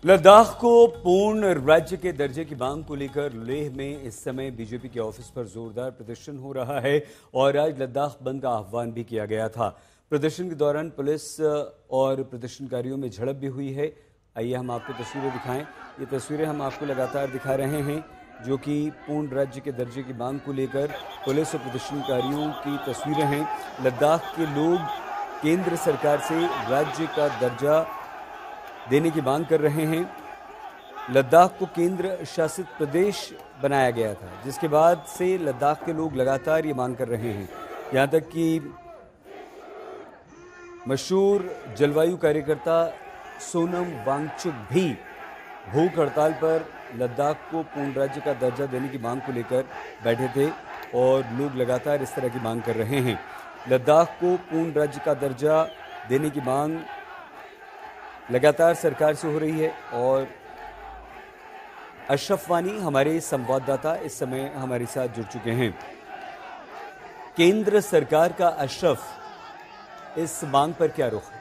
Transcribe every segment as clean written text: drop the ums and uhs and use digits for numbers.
लद्दाख को पूर्ण राज्य के दर्जे की मांग को लेकर लेह में इस समय बीजेपी के ऑफिस पर जोरदार प्रदर्शन हो रहा है और आज लद्दाख बंद का आह्वान भी किया गया था। प्रदर्शन के दौरान पुलिस और प्रदर्शनकारियों में झड़प भी हुई है। आइए हम आपको तस्वीरें दिखाएं। ये तस्वीरें हम आपको लगातार दिखा रहे हैं जो कि पूर्ण राज्य के दर्जे की मांग को लेकर पुलिस और प्रदर्शनकारियों की तस्वीरें हैं। लद्दाख के लोग केंद्र सरकार से राज्य का दर्जा देने की मांग कर रहे हैं। लद्दाख को केंद्र शासित प्रदेश बनाया गया था, जिसके बाद से लद्दाख के लोग लगातार ये मांग कर रहे हैं। यहां तक कि मशहूर जलवायु कार्यकर्ता सोनम वांगचुक भी भूख हड़ताल पर लद्दाख को पूर्ण राज्य का दर्जा देने की मांग को लेकर बैठे थे और लोग लगातार इस तरह की मांग कर रहे हैं। लद्दाख को पूर्ण राज्य का दर्जा देने की मांग लगातार सरकार से हो रही है और अशरफ वानी हमारे संवाददाता इस समय हमारे साथ जुड़ चुके हैं। केंद्र सरकार का अशरफ, इस मांग पर क्या रुख है?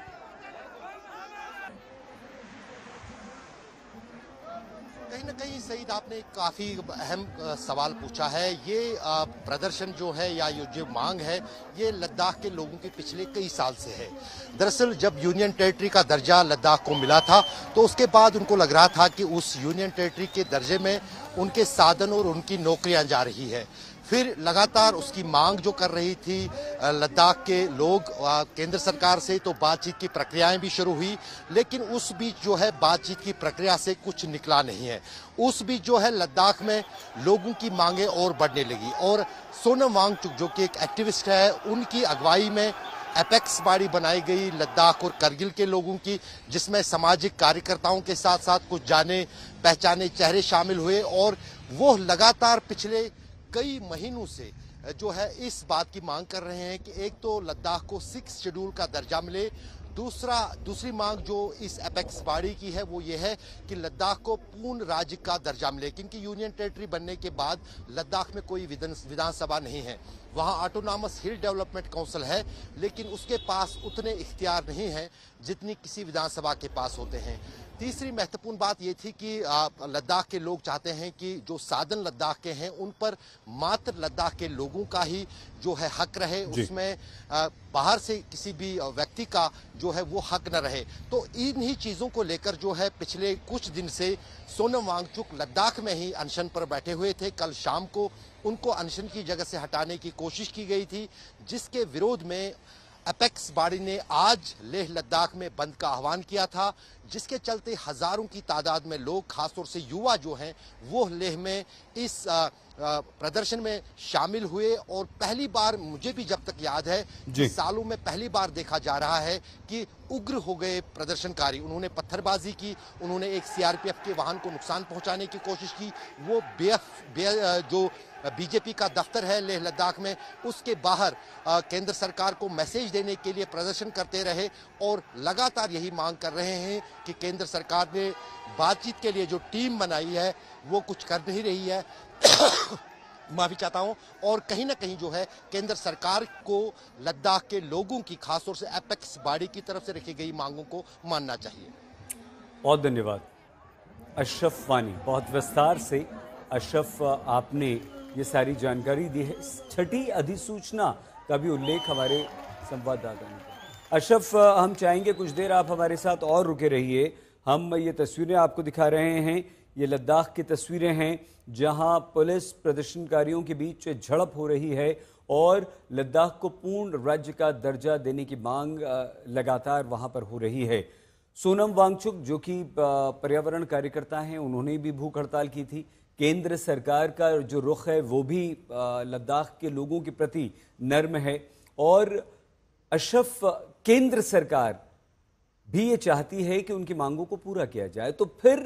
कहीं ना कहीं सईद, आपने काफी अहम सवाल पूछा है। ये प्रदर्शन जो है या ये जो मांग है, ये लद्दाख के लोगों के पिछले कई साल से है। दरअसल जब यूनियन टेरिटरी का दर्जा लद्दाख को मिला था तो उसके बाद उनको लग रहा था कि उस यूनियन टेरिटरी के दर्जे में उनके साधन और उनकी नौकरियां जा रही है। फिर लगातार उसकी मांग जो कर रही थी लद्दाख के लोग केंद्र सरकार से, तो बातचीत की प्रक्रियाएं भी शुरू हुई, लेकिन उस बीच जो है बातचीत की प्रक्रिया से कुछ निकला नहीं है। उस बीच जो है लद्दाख में लोगों की मांगे और बढ़ने लगी और सोनम वांगचुक जो कि एक एक्टिविस्ट है, उनकी अगुवाई में एपेक्स बॉडी बनाई गई लद्दाख और करगिल के लोगों की, जिसमें सामाजिक कार्यकर्ताओं के साथ साथ कुछ जाने पहचाने चेहरे शामिल हुए और वो लगातार पिछले कई महीनों से जो है इस बात की मांग कर रहे हैं कि एक तो लद्दाख को 6 शेड्यूल का दर्जा मिले, दूसरी मांग जो इस एपेक्स बॉडी की है वो ये है कि लद्दाख को पूर्ण राज्य का दर्जा मिले, क्योंकि यूनियन टेरिटरी बनने के बाद लद्दाख में कोई विधानसभा नहीं है। वहाँ ऑटोनॉमस हिल डेवलपमेंट काउंसिल है, लेकिन उसके पास उतने इख्तियार नहीं हैं जितनी किसी विधानसभा के पास होते हैं। तीसरी महत्वपूर्ण बात ये थी कि लद्दाख के लोग चाहते हैं कि जो साधन लद्दाख के हैं उन पर मात्र लद्दाख के लोगों का ही जो है हक रहे, उसमें बाहर से किसी भी व्यक्ति का जो है वो हक न रहे। तो इन्हीं चीज़ों को लेकर जो है पिछले कुछ दिन से सोनम वांगचुक लद्दाख में ही अनशन पर बैठे हुए थे। कल शाम को उनको अनशन की जगह से हटाने की कोशिश की गई थी, जिसके विरोध में एपेक्स बॉडी ने आज लेह लद्दाख में बंद का आह्वान किया था, जिसके चलते हजारों की तादाद में लोग, खासतौर से युवा जो हैं, वो लेह में इस प्रदर्शन में शामिल हुए। और पहली बार, मुझे भी जब तक याद है, सालों में पहली बार देखा जा रहा है कि उग्र हो गए प्रदर्शनकारी। उन्होंने पत्थरबाजी की, उन्होंने एक सीआरपीएफ के वाहन को नुकसान पहुंचाने की कोशिश की। वो जो बीजेपी का दफ्तर है लेह लद्दाख में, उसके बाहर केंद्र सरकार को मैसेज देने के लिए प्रदर्शन करते रहे और लगातार यही मांग कर रहे हैं कि केंद्र सरकार ने बातचीत के लिए जो टीम बनाई है वो कुछ कर नहीं रही है। माफी चाहता हूं। और कहीं ना कहीं जो है केंद्र सरकार को लद्दाख के लोगों की, खासतौर से एपेक्स बॉडी की तरफ से रखी गई मांगों को मानना चाहिए। बहुत धन्यवाद अशरफ वानी, बहुत विस्तार से अशरफ आपने ये सारी जानकारी दी है। छठी अधिसूचना का भी उल्लेख हमारे संवाददाता ने किया। अशरफ, हम चाहेंगे कुछ देर आप हमारे साथ और रुके रहिए। हम ये तस्वीरें आपको दिखा रहे हैं, ये लद्दाख की तस्वीरें हैं जहां पुलिस प्रदर्शनकारियों के बीच झड़प हो रही है और लद्दाख को पूर्ण राज्य का दर्जा देने की मांग लगातार वहां पर हो रही है। सोनम वांगचुक जो कि पर्यावरण कार्यकर्ता हैं, उन्होंने भी भूख हड़ताल की थी। केंद्र सरकार का जो रुख है वो भी लद्दाख के लोगों के प्रति नर्म है और अशरफ, केंद्र सरकार भी ये चाहती है कि उनकी मांगों को पूरा किया जाए। तो फिर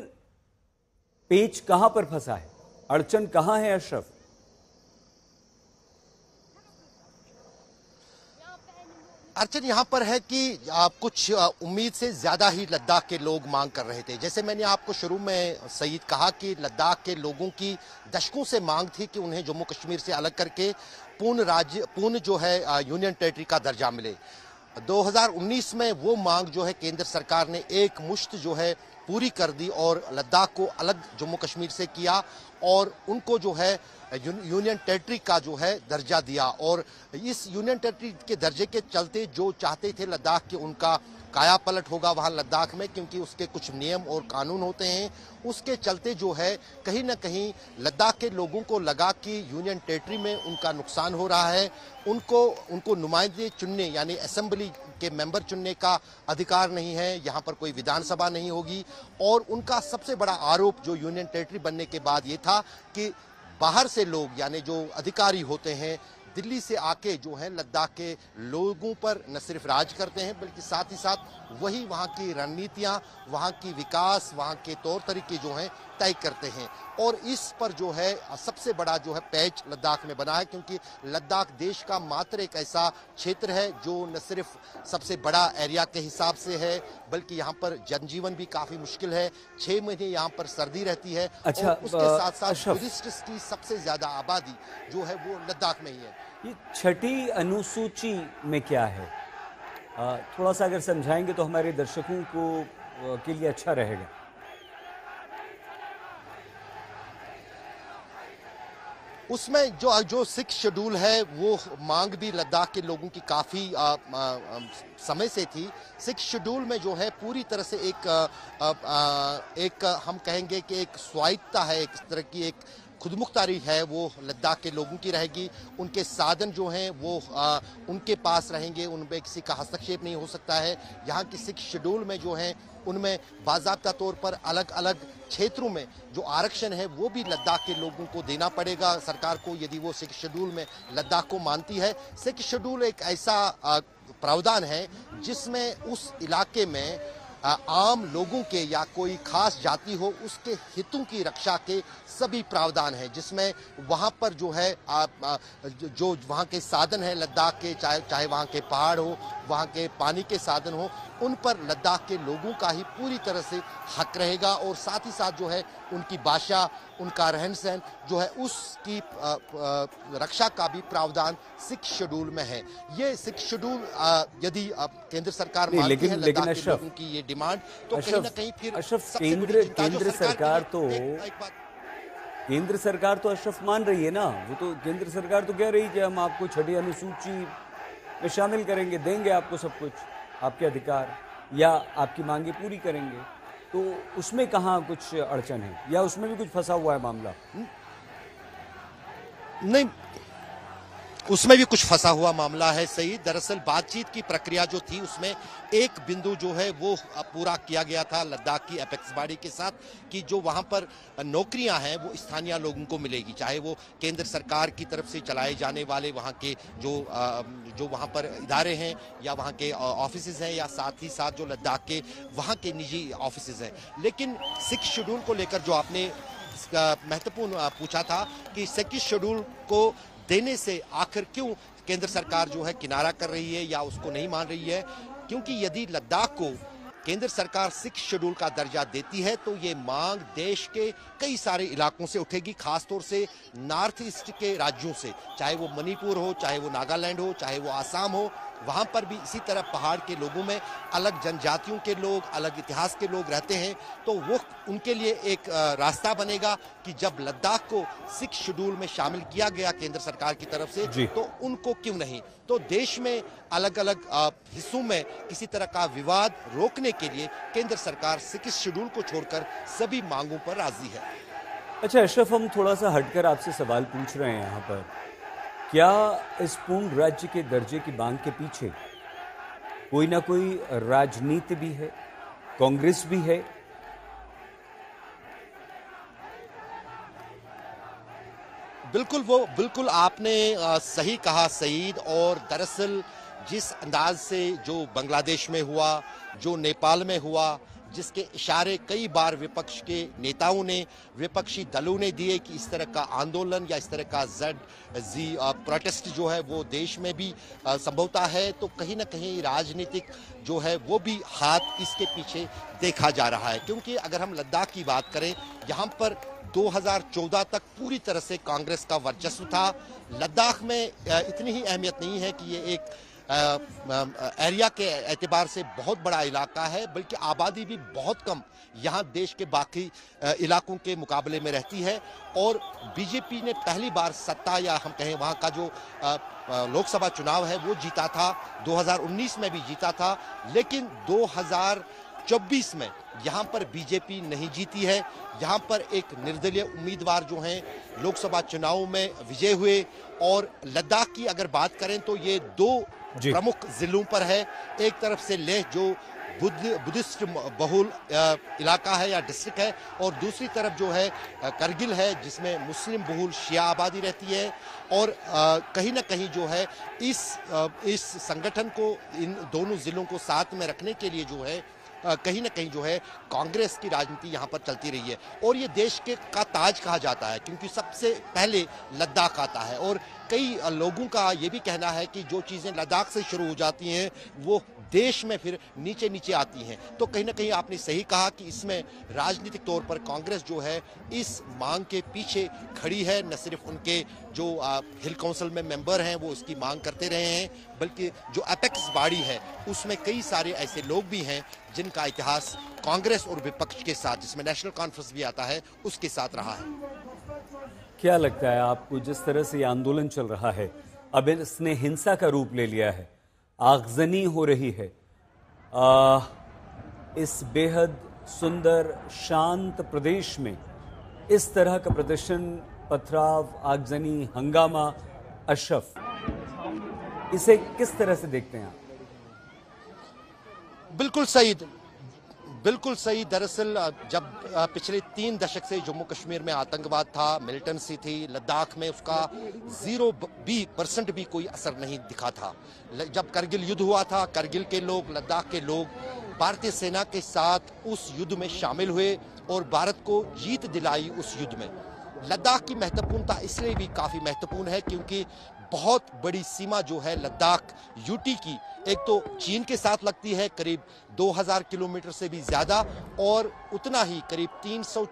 पेच कहां पर फंसा है, अड़चन कहां है अशरफ? अड़चन यहाँ पर है कि कुछ उम्मीद से ज्यादा ही लद्दाख के लोग मांग कर रहे थे। जैसे मैंने आपको शुरू में सईद कहा कि लद्दाख के लोगों की दशकों से मांग थी कि उन्हें जम्मू कश्मीर से अलग करके पूर्ण जो है यूनियन टेरिटरी का दर्जा मिले। 2019 में वो मांग जो है केंद्र सरकार ने एक मुश्त जो है पूरी कर दी और लद्दाख को अलग जम्मू कश्मीर से किया और उनको जो है यूनियन टेरिटरी का जो है दर्जा दिया। और इस यूनियन टेरिटरी के दर्जे के चलते जो चाहते थे लद्दाख के उनका काया पलट होगा वहां लद्दाख में, क्योंकि उसके कुछ नियम और कानून होते हैं। उसके चलते जो है कहीं ना कहीं लद्दाख के लोगों को लगा कि यूनियन टेरिटरी में उनका नुकसान हो रहा है, उनको नुमाइंदे चुनने यानी असेंबली के मेंबर चुनने का अधिकार नहीं है, यहाँ पर कोई विधानसभा नहीं होगी। और उनका सबसे बड़ा आरोप जो यूनियन टेरिटरी बनने के बाद ये था कि बाहर से लोग यानी जो अधिकारी होते हैं दिल्ली से आके जो है लद्दाख के लोगों पर न सिर्फ राज करते हैं बल्कि साथ ही साथ वही वहाँ की रणनीतियाँ, वहाँ की विकास, वहाँ के तौर तरीके जो हैं तय करते हैं। और इस पर जो है सबसे बड़ा जो है पैच लद्दाख में बना है, क्योंकि लद्दाख देश का मात्र एक ऐसा क्षेत्र है जो न सिर्फ सबसे बड़ा एरिया के हिसाब से है बल्कि यहाँ पर जनजीवन भी काफ़ी मुश्किल है। 6 महीने यहाँ पर सर्दी रहती है। अच्छा, और उसके साथ साथ टूरिस्ट्स की सबसे ज़्यादा आबादी जो है वो लद्दाख में ही है। ये छठी अनुसूची में क्या है, थोड़ा सा अगर समझाएंगे तो हमारे दर्शकों को के लिए अच्छा रहेगा। उसमें जो 6 शेड्यूल है वो मांग भी लद्दाख के लोगों की काफ़ी समय से थी। 6 शेड्यूल में जो है पूरी तरह से एक हम कहेंगे कि एक स्वायत्ता है, एक तरह की एक खुदमुख्तारी है वो लद्दाख के लोगों की रहेगी। उनके साधन जो हैं वो उनके पास रहेंगे, उनमें किसी का हस्तक्षेप नहीं हो सकता है। यहाँ की 6 शेड्यूल में जो हैं उनमें बाज़ाब्ता तौर पर अलग अलग क्षेत्रों में जो आरक्षण है वो भी लद्दाख के लोगों को देना पड़ेगा सरकार को, यदि वो 6 शेड्यूल में लद्दाख को मानती है। 6 शेड्यूल एक ऐसा प्रावधान है जिसमें उस इलाके में आम लोगों के या कोई खास जाति हो उसके हितों की रक्षा के सभी प्रावधान हैं, जिसमें वहाँ पर जो है जो वहाँ के साधन हैं लद्दाख के, चाहे वहाँ के पहाड़ हो, वहाँ के पानी के साधन हो, उन पर लद्दाख के लोगों का ही पूरी तरह से हक रहेगा। और साथ ही साथ जो है उनकी भाषा, उनका रहन सहन जो है उसकी रक्षा का भी प्रावधान 6 शेड्यूल में है। ये 6 शेड्यूल यदि केंद्र सरकार मानती है लद्दाख के लोगों की ये डिमांड, तो कहीं ना कहीं फिर केंद्र सरकार तो अशरफ मान रही है ना। वो तो केंद्र सरकार तो कह रही है कि हम आपको छठी अनुसूची में शामिल करेंगे, देंगे आपको सब कुछ, आपके अधिकार या आपकी मांगे पूरी करेंगे। तो उसमें कहाँ कुछ अड़चन है या उसमें भी कुछ फंसा हुआ है मामला? नहीं, उसमें भी कुछ फंसा हुआ मामला है। सही, दरअसल बातचीत की प्रक्रिया जो थी उसमें एक बिंदु जो है वो पूरा किया गया था लद्दाख की एपेक्स बॉडी के साथ कि जो वहां पर नौकरियां हैं वो स्थानीय लोगों को मिलेगी, चाहे वो केंद्र सरकार की तरफ से चलाए जाने वाले वहां के जो वहां पर इदारे हैं या वहां के ऑफिसेज हैं या साथ ही साथ जो लद्दाख के वहां के निजी ऑफिसेज हैं। लेकिन 6 शेड्यूल को लेकर जो आपने महत्वपूर्ण पूछा था कि 6 शेड्यूल को देने से आखिर क्यों केंद्र सरकार जो है किनारा कर रही है या उसको नहीं मान रही है, क्योंकि यदि लद्दाख को केंद्र सरकार 6 शेड्यूल का दर्जा देती है तो ये मांग देश के कई सारे इलाकों से उठेगी, खासतौर से नॉर्थ ईस्ट के राज्यों से, चाहे वो मणिपुर हो, चाहे वो नागालैंड हो, चाहे वो आसाम हो। वहाँ पर भी इसी तरह पहाड़ के लोगों में अलग जनजातियों के लोग, अलग इतिहास के लोग रहते हैं, तो वो उनके लिए एक रास्ता बनेगा कि जब लद्दाख को 6 शेड्यूल में शामिल किया गया केंद्र सरकार की तरफ से तो उनको क्यों नहीं। तो देश में अलग अलग हिस्सों में किसी तरह का विवाद रोकने के लिए केंद्र सरकार 6 शेड्यूल को छोड़कर सभी मांगों पर राजी है। अच्छा अशरफ, हम थोड़ा सा हटकर आपसे सवाल पूछ रहे हैं यहाँ पर, क्या इस पूर्ण राज्य के दर्जे की मांग के पीछे कोई ना कोई राजनीति भी है, कांग्रेस भी है? बिल्कुल आपने सही कहा सईद। और दरअसल जिस अंदाज से जो बांग्लादेश में हुआ, जो नेपाल में हुआ, जिसके इशारे कई बार विपक्ष के नेताओं ने, विपक्षी दलों ने दिए कि इस तरह का आंदोलन या इस तरह का प्रोटेस्ट जो है वो देश में भी संभवता है, तो कहीं ना कहीं राजनीतिक जो है वो भी हाथ इसके पीछे देखा जा रहा है। क्योंकि अगर हम लद्दाख की बात करें, यहाँ पर 2014 तक पूरी तरह से कांग्रेस का वर्चस्व था। लद्दाख में इतनी ही अहमियत नहीं है कि ये एक एरिया के एतबार से बहुत बड़ा इलाका है, बल्कि आबादी भी बहुत कम यहाँ देश के बाकी इलाकों के मुकाबले में रहती है। और बीजेपी ने पहली बार सत्ता, या हम कहें वहाँ का जो लोकसभा चुनाव है वो जीता था, 2019 में भी जीता था, लेकिन 2024 में यहाँ पर बीजेपी नहीं जीती है। यहाँ पर एक निर्दलीय उम्मीदवार जो हैं लोकसभा चुनाव में विजय हुए। और लद्दाख की अगर बात करें तो ये दो प्रमुख जिलों पर है, एक तरफ से लेह जो बुद्धिस्ट बहुल इलाका है या डिस्ट्रिक्ट है, और दूसरी तरफ जो है करगिल है जिसमें मुस्लिम बहुल शिया आबादी रहती है। और कहीं ना कहीं जो है इस संगठन को, इन दोनों जिलों को साथ में रखने के लिए जो है कहीं ना कहीं जो है कांग्रेस की राजनीति यहाँ पर चलती रही है। और ये देश का ताज कहा जाता है क्योंकि सबसे पहले लद्दाख आता है। और कई लोगों का ये भी कहना है कि जो चीज़ें लद्दाख से शुरू हो जाती हैं वो देश में फिर नीचे नीचे आती हैं। तो कहीं ना कहीं आपने सही कहा कि इसमें राजनीतिक तौर पर कांग्रेस जो है इस मांग के पीछे खड़ी है। न सिर्फ उनके जो हिल काउंसिल में मेंबर हैं वो इसकी मांग करते रहे हैं, बल्कि जो अपेक्स बॉडी है उसमें कई सारे ऐसे लोग भी हैं जिनका इतिहास कांग्रेस और विपक्ष के साथ, जिसमें नेशनल कॉन्फ्रेंस भी आता है, उसके साथ रहा है। क्या लगता है आपको, जिस तरह से ये आंदोलन चल रहा है, अब इसने हिंसा का रूप ले लिया है, आगजनी हो रही है, इस बेहद सुंदर शांत प्रदेश में इस तरह का प्रदर्शन, पथराव, आगजनी, हंगामा, अशरफ, इसे किस तरह से देखते हैं आप? बिल्कुल सही। दरअसल जब पिछले 3 दशक से जम्मू कश्मीर में आतंकवाद था, मिलिटेंसी थी, लद्दाख में उसका 0% भी कोई असर नहीं दिखा था। जब करगिल युद्ध हुआ था, करगिल के लोग, लद्दाख के लोग भारतीय सेना के साथ उस युद्ध में शामिल हुए और भारत को जीत दिलाई उस युद्ध में। लद्दाख की महत्वपूर्णता इसलिए भी काफ़ी महत्वपूर्ण है क्योंकि बहुत बड़ी सीमा जो है लद्दाख यूटी की, एक तो चीन के साथ लगती है करीब 2000 किलोमीटर से भी ज़्यादा, और उतना ही करीब 300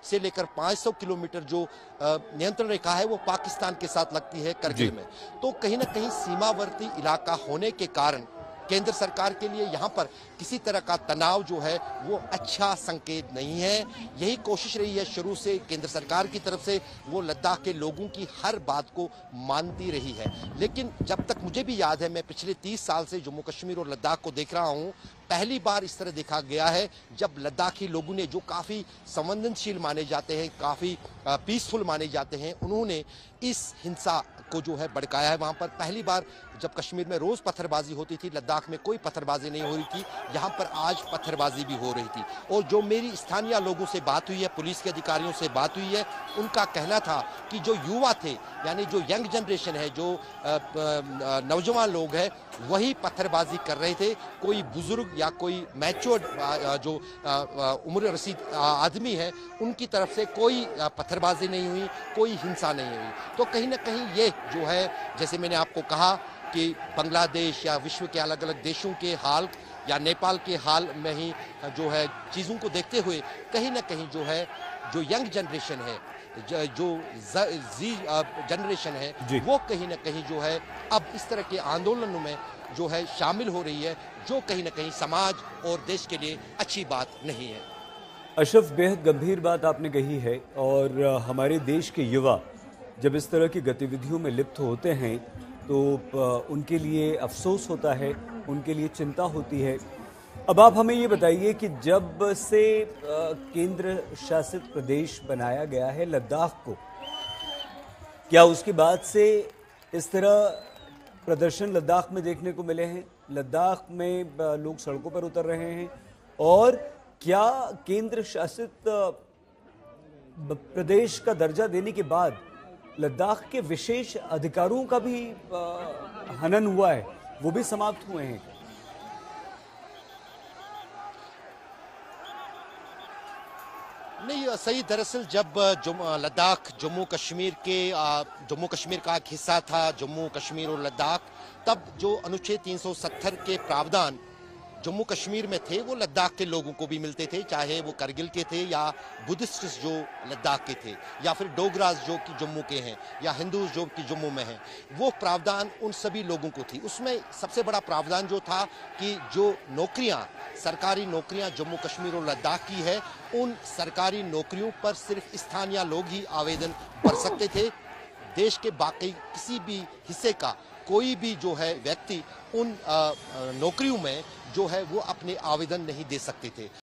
से लेकर 500 किलोमीटर जो नियंत्रण रेखा है वो पाकिस्तान के साथ लगती है करगिल में। तो कहीं ना कहीं सीमावर्ती इलाका होने के कारण केंद्र सरकार के लिए यहाँ पर किसी तरह का तनाव जो है वो अच्छा संकेत नहीं है। यही कोशिश रही है शुरू से केंद्र सरकार की तरफ से, वो लद्दाख के लोगों की हर बात को मानती रही है। लेकिन जब तक मुझे भी याद है, मैं पिछले 30 साल से जम्मू कश्मीर और लद्दाख को देख रहा हूँ, पहली बार इस तरह देखा गया है जब लद्दाखी लोगों ने, जो काफ़ी संवेदनशील माने जाते हैं, काफ़ी पीसफुल माने जाते हैं, उन्होंने इस हिंसा को जो है भड़काया है। वहाँ पर पहली बार जब कश्मीर में रोज़ पत्थरबाजी होती थी, लद्दाख में कोई पत्थरबाजी नहीं हो रही थी, यहाँ पर आज पत्थरबाजी भी हो रही थी। और जो मेरी स्थानीय लोगों से बात हुई है, पुलिस के अधिकारियों से बात हुई है, उनका कहना था कि जो युवा थे, यानी जो यंग जनरेशन है, जो नौजवान लोग हैं, वही पत्थरबाजी कर रहे थे। कोई बुजुर्ग या कोई मैच्योर्ड जो उम्र रसीद आदमी है, उनकी तरफ से कोई पत्थरबाजी नहीं हुई, कोई हिंसा नहीं हुई। तो कहीं ना कहीं ये जो है, जैसे मैंने आपको कहा कि बांग्लादेश या विश्व के अलग अलग देशों के हाल या नेपाल के हाल में ही जो है चीज़ों को देखते हुए कहीं ना कहीं जो है, जो यंग जनरेशन है, जो जी जनरेशन है, वो कहीं ना कहीं जो है अब इस तरह के आंदोलनों में जो है शामिल हो रही है, जो कहीं ना कहीं समाज और देश के लिए अच्छी बात नहीं है। अशरफ, बेहद गंभीर बात आपने कही है, और हमारे देश के युवा जब इस तरह की गतिविधियों में लिप्त होते हैं तो उनके लिए अफसोस होता है, उनके लिए चिंता होती है। अब आप हमें ये बताइए कि जब से केंद्र शासित प्रदेश बनाया गया है लद्दाख को, क्या उसके बाद से इस तरह प्रदर्शन लद्दाख में देखने को मिले हैं? लद्दाख में लोग सड़कों पर उतर रहे हैं, और क्या केंद्र शासित प्रदेश का दर्जा देने के बाद लद्दाख के विशेष अधिकारों का भी हनन हुआ है, वो भी समाप्त हुए हैं? नहीं, सही। दरअसल जब लद्दाख जम्मू कश्मीर का एक हिस्सा था, जम्मू कश्मीर और लद्दाख, तब जो अनुच्छेद 370 के प्रावधान जम्मू कश्मीर में थे वो लद्दाख के लोगों को भी मिलते थे, चाहे वो करगिल के थे या बुद्धिस्ट जो लद्दाख के थे या फिर डोगराज जो कि जम्मू के हैं या हिंदू जो कि जम्मू में हैं। वो प्रावधान उन सभी लोगों को थी। उसमें सबसे बड़ा प्रावधान जो था कि जो नौकरियां, सरकारी नौकरियां जम्मू कश्मीर और लद्दाख की है, उन सरकारी नौकरियों पर सिर्फ स्थानीय लोग ही आवेदन कर सकते थे। देश के बाकी किसी भी हिस्से का कोई भी जो है व्यक्ति उन नौकरियों में जो है वो अपने आवेदन नहीं दे सकते थे।